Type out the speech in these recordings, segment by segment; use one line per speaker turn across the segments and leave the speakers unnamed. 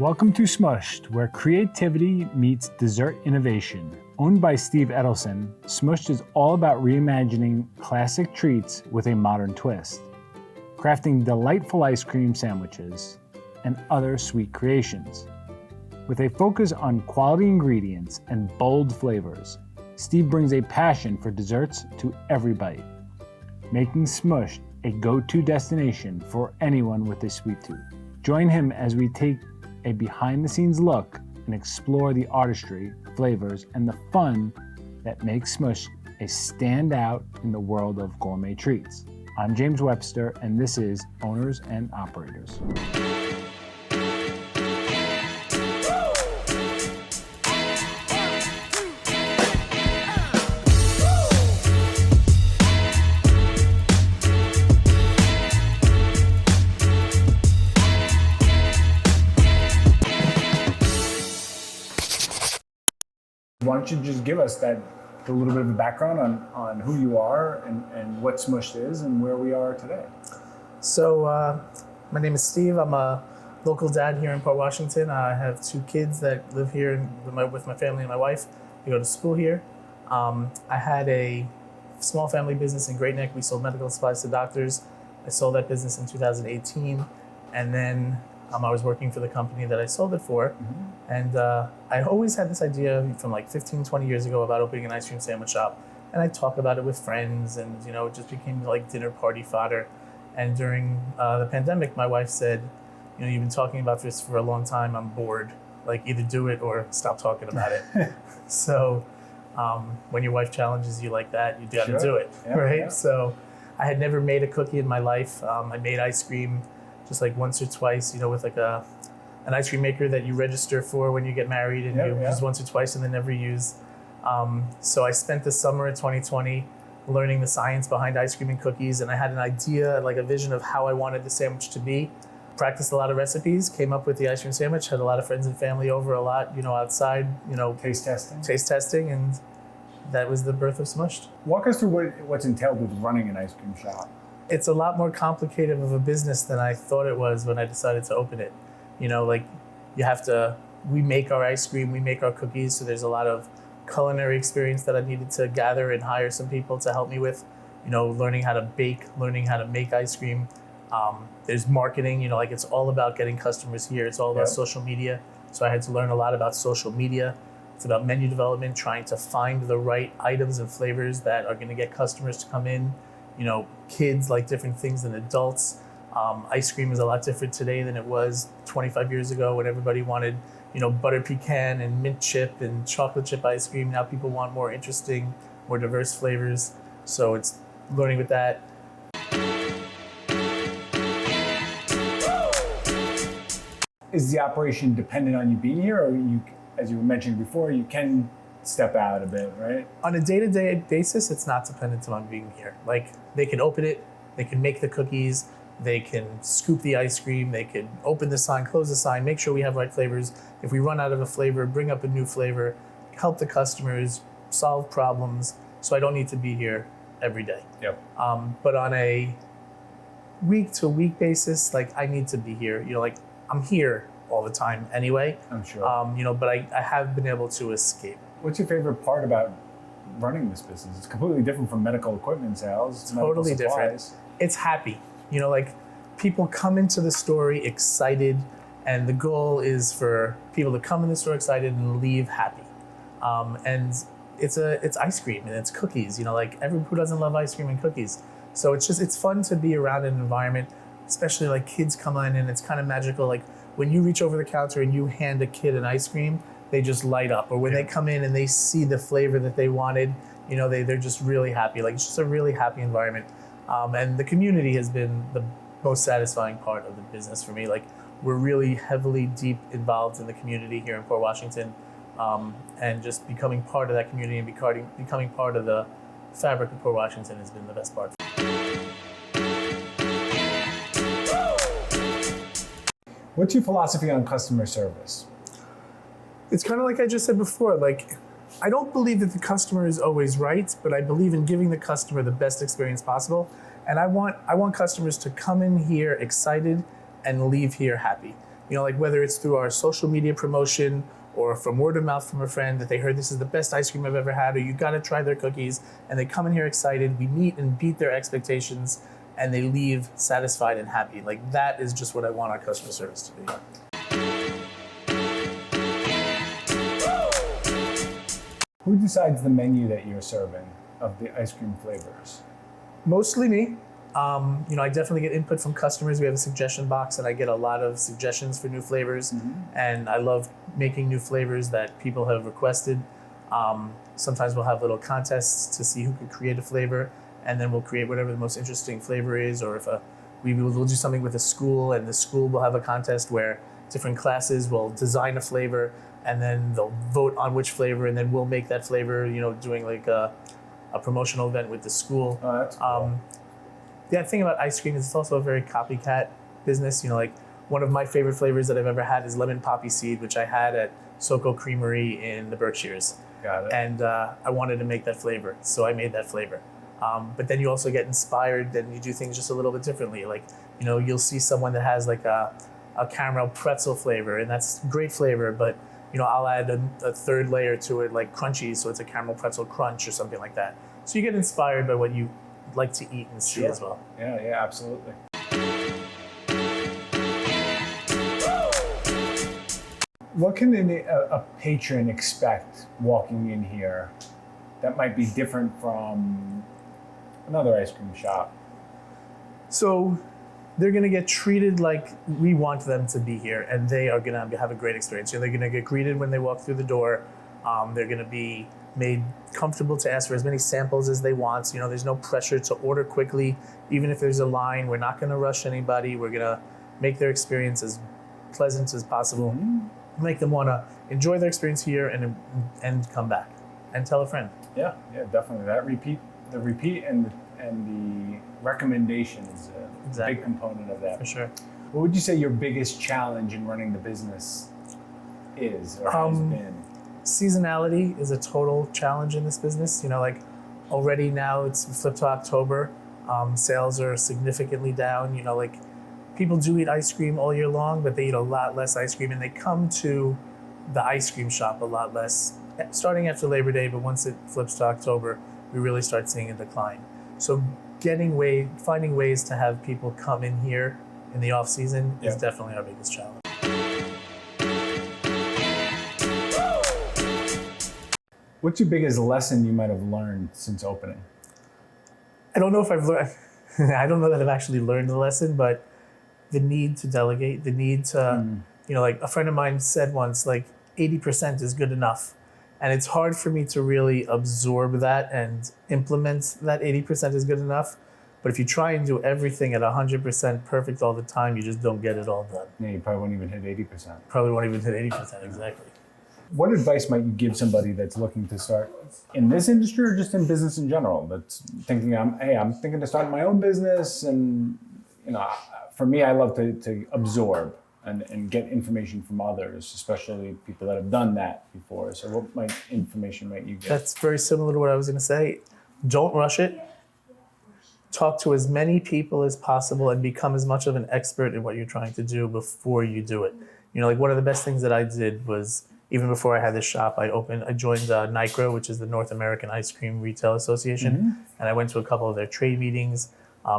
Welcome to Smusht, where creativity meets dessert innovation. Owned by Steve Edelson, Smusht is all about reimagining classic treats with a modern twist, crafting delightful ice cream sandwiches and other sweet creations. With a focus on quality ingredients and bold flavors, Steve brings a passion for desserts to every bite, making Smusht a go-to destination for anyone with a sweet tooth. Join him as we take a behind-the-scenes look and explore the artistry, flavors, and the fun that makes Smusht a standout in the world of gourmet treats. I'm James Webster, and this is Owners and Operators. Why don't you just give us a little bit of a background on who you are and what Smusht is and where we are today?
So my name is Steve. I'm a local dad here in Port Washington. I have two kids that live here with my family and my wife. We go to school here. I had a small family business in Great Neck. We sold medical supplies to doctors. I sold that business in 2018. And then I was working for the company that I sold it for. Mm-hmm. And I always had this idea from like 15, 20 years ago about opening an ice cream sandwich shop. And I talk about it with friends and, it just became like dinner party fodder. And during the pandemic, my wife said, you've been talking about this for a long time. I'm bored. Like either do it or stop talking about it. So when your wife challenges you like that, you got to do it, right? Yeah. So I had never made a cookie in my life. I made ice cream just like once or twice, with like an ice cream maker that you register for when you get married and you use once or twice and then never use. So I spent the summer of 2020 learning the science behind ice cream and cookies, and I had an idea, like a vision of how I wanted the sandwich to be. Practiced a lot of recipes, came up with the ice cream sandwich, had a lot of friends and family over a lot, outside, Taste testing, and that was the birth of Smusht.
Walk us through what's entailed with running an ice cream shop.
It's a lot more complicated of a business than I thought it was when I decided to open it. We make our ice cream, we make our cookies, so there's a lot of culinary experience that I needed to gather and hire some people to help me with, learning how to bake, learning how to make ice cream. There's marketing, it's all about getting customers here. It's all about social media. So I had to learn a lot about social media. It's about menu development, trying to find the right items and flavors that are gonna get customers to come in. Kids like different things than adults. Ice cream is a lot different today than it was 25 years ago when everybody wanted, butter pecan and mint chip and chocolate chip ice cream. Now people want more interesting, more diverse flavors. So it's learning with that.
Is the operation dependent on you being here, or you, as you were mentioning before, you can step out a bit, right?
On a day-to-day basis, it's not dependent on being here. Like, they can open it, they can make the cookies, they can scoop the ice cream, they can open the sign, close the sign, make sure we have right flavors. If we run out of a flavor, bring up a new flavor, help the customers, solve problems, so I don't need to be here every day.
Yep.
But on a week-to-week basis, I need to be here. I'm here all the time anyway.
I'm sure.
But I have been able to escape.
What's your favorite part about running this business? It's completely different from medical equipment sales.
Totally different. It's happy. People come into the store excited, and the goal is for people to come in the store excited and leave happy. And it's ice cream and it's cookies. Who doesn't love ice cream and cookies? So it's fun to be around an environment, especially kids come in and it's kind of magical. When you reach over the counter and you hand a kid an ice cream, they just light up. Or when they come in and they see the flavor that they wanted, they're just really happy. It's just a really happy environment. And the community has been the most satisfying part of the business for me. We're really heavily deep involved in the community here in Port Washington, and just becoming part of that community and becoming part of the fabric of Port Washington has been the best part.
What's your philosophy on customer service?
It's kind of like I just said before, I don't believe that the customer is always right, but I believe in giving the customer the best experience possible. And I want customers to come in here excited and leave here happy. like whether it's through our social media promotion or from word of mouth from a friend that they heard this is the best ice cream I've ever had, or you got to try their cookies, and they come in here excited, we meet and beat their expectations, and they leave satisfied and happy. Like, that is just what I want our customer service to be.
Who decides the menu that you're serving of the ice cream flavors?
Mostly me. I definitely get input from customers. We have a suggestion box, and I get a lot of suggestions for new flavors. And I love making new flavors that people have requested. Sometimes we'll have little contests to see who could create a flavor, and then we'll create whatever the most interesting flavor is. Or if we'll do something with a school, and the school will have a contest where different classes will design a flavor, and then they'll vote on which flavor, and then we'll make that flavor, doing like a promotional event with the school.
Oh, that's cool.
The thing about ice cream is it's also a very copycat business. Like one of my favorite flavors that I've ever had is lemon poppy seed, which I had at Soko Creamery in the Berkshires.
Got it.
And I wanted to make that flavor, so I made that flavor. But then you also get inspired, and you do things just a little bit differently. Like, you'll see someone that has like a caramel pretzel flavor, and that's great flavor, but I'll add a third layer to it, like crunchy, so it's a caramel pretzel crunch or something like that. So you get inspired by what you like to eat and see as well.
Yeah, absolutely. What can a patron expect walking in here that might be different from another ice cream shop?
So they're going to get treated like we want them to be here, and they are going to have a great experience. They're going to get greeted when they walk through the door. They're going to be made comfortable to ask for as many samples as they want. There's no pressure to order quickly. Even if there's a line, we're not going to rush anybody. We're going to make their experience as pleasant as possible. Make them want to enjoy their experience here and come back and tell a friend.
Yeah, definitely. The repeat and the recommendation is a big component of that.
For sure.
What would you say your biggest challenge in running the business is or has been?
Seasonality is a total challenge in this business. Like already now it's flipped to October. Sales are significantly down. Like people do eat ice cream all year long, but they eat a lot less ice cream, and they come to the ice cream shop a lot less starting after Labor Day, but once it flips to October, we really start seeing a decline. So finding ways to have people come in here in the off season is definitely our biggest challenge.
What's your biggest lesson you might have learned since opening?
I don't know if I've learned, I don't know that I've actually learned the lesson, but the need to delegate, the need to, like a friend of mine said once, like 80% is good enough. And it's hard for me to really absorb that and implement that 80% is good enough. But if you try and do everything at 100% perfect all the time, you just don't get it all done.
Yeah, you probably won't even hit 80%.
Probably won't even hit 80%, exactly.
What advice might you give somebody that's looking to start in this industry or just in business in general? That's thinking, I'm thinking to start my own business, and for me, I love to absorb and get information from others, especially people that have done that before. So what information might you get?
That's very similar to what I was going to say. Don't rush it. Talk to as many people as possible and become as much of an expert in what you're trying to do before you do it. Like one of the best things that I did was, even before I had this shop, I joined NICRA, which is the North American Ice Cream Retail Association, and I went to a couple of their trade meetings,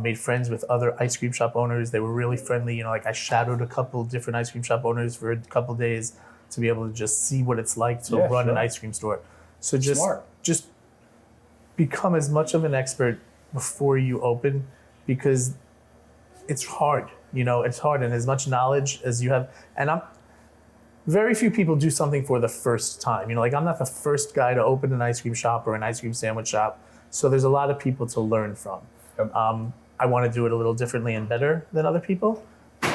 made friends with other ice cream shop owners. They were really friendly. Like I shadowed a couple different ice cream shop owners for a couple days to be able to just see what it's like to run an ice cream store. So just become as much of an expert before you open, because it's hard. It's hard, and as much knowledge as you have, and very few people do something for the first time. Like I'm not the first guy to open an ice cream shop or an ice cream sandwich shop. So there's a lot of people to learn from.
Yep.
I want to do it a little differently and better than other people,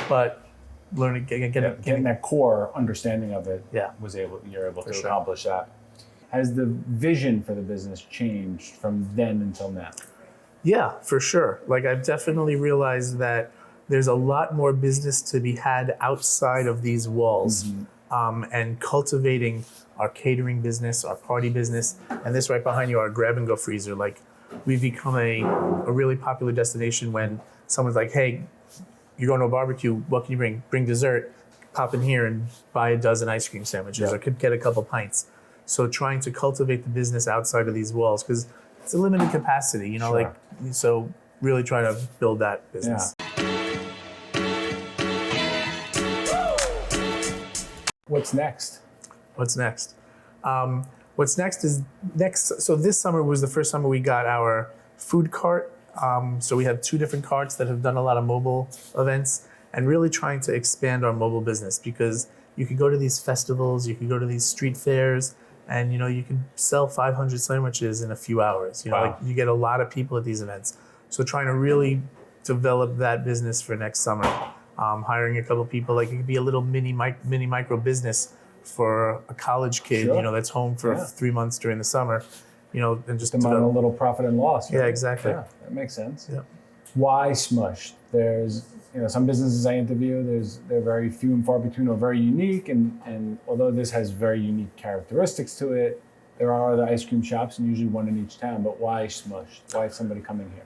but
getting that core understanding of it, you're able to accomplish that. Has the vision for the business changed from then until now?
Yeah, for sure. Like I've definitely realized that there's a lot more business to be had outside of these walls. And cultivating our catering business, our party business, and this right behind you, our grab-and-go freezer. Like, we've become a really popular destination when someone's like, hey, you're going to a barbecue, what can you bring? Bring dessert. pop in here and buy a dozen ice cream sandwiches or could get a couple pints. So trying to cultivate the business outside of these walls, because it's a limited capacity, you know, so really try to build that business.
What's next?
What's next? What's next is so this summer was the first summer we got our food cart. So we have 2 different carts that have done a lot of mobile events, and really trying to expand our mobile business, because you could go to these festivals, you could go to these street fairs, and you know, you can sell 500 sandwiches in a few hours. You know, like you get a lot of people at these events. So trying to really develop that business for next summer. Hiring a couple people, like it could be a little mini micro business for a college kid, you know, that's home for 3 months during the summer, you know, and just
a little profit and loss. Right?
Yeah, exactly.
Yeah, that makes sense.
Yeah.
Why Smusht? There's, you know, some businesses I interview, they're very few and far between, or very unique, and although this has very unique characteristics to it, there are other ice cream shops, and usually one in each town. But why Smusht? Why is somebody coming here?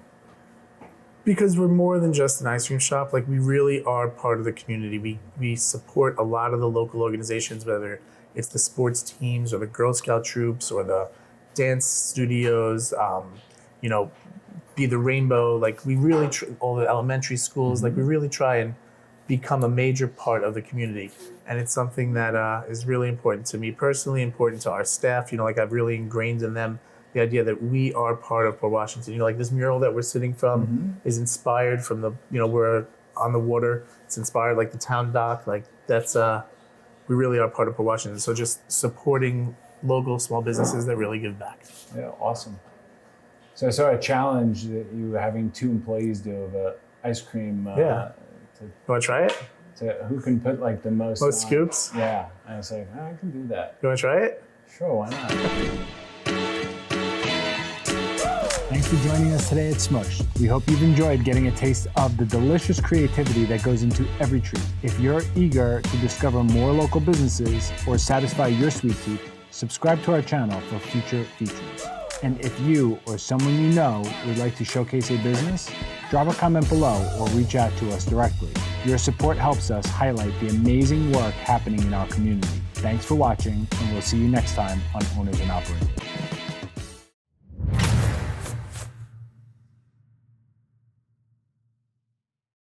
Because we're more than just an ice cream shop. Like, we really are part of the community. We support a lot of the local organizations, whether it's the sports teams or the Girl Scout troops or the dance studios, you know, Be the Rainbow. Like, we really, all the elementary schools, like we really try and become a major part of the community. And it's something that is really important to me personally, important to our staff. You know, like I've really ingrained in them the idea that we are part of Port Washington. You know, like this mural that we're sitting from is inspired from the, you know, we're on the water. It's inspired like the town dock. Like that's, we really are part of Port Washington. So just supporting local small businesses that really give back.
Yeah, awesome. So I saw a challenge that you were having 2 employees do of a ice cream.
You want to try it?
Who can put like the most
scoops?
Yeah. And I was like, I can do that.
You want to try it?
Sure, why not? Thanks for joining us today at Smusht. We hope you've enjoyed getting a taste of the delicious creativity that goes into every treat. If you're eager to discover more local businesses or satisfy your sweet tooth, subscribe to our channel for future features. And if you or someone you know would like to showcase a business, drop a comment below or reach out to us directly. Your support helps us highlight the amazing work happening in our community. Thanks for watching, and we'll see you next time on Owners and Operators.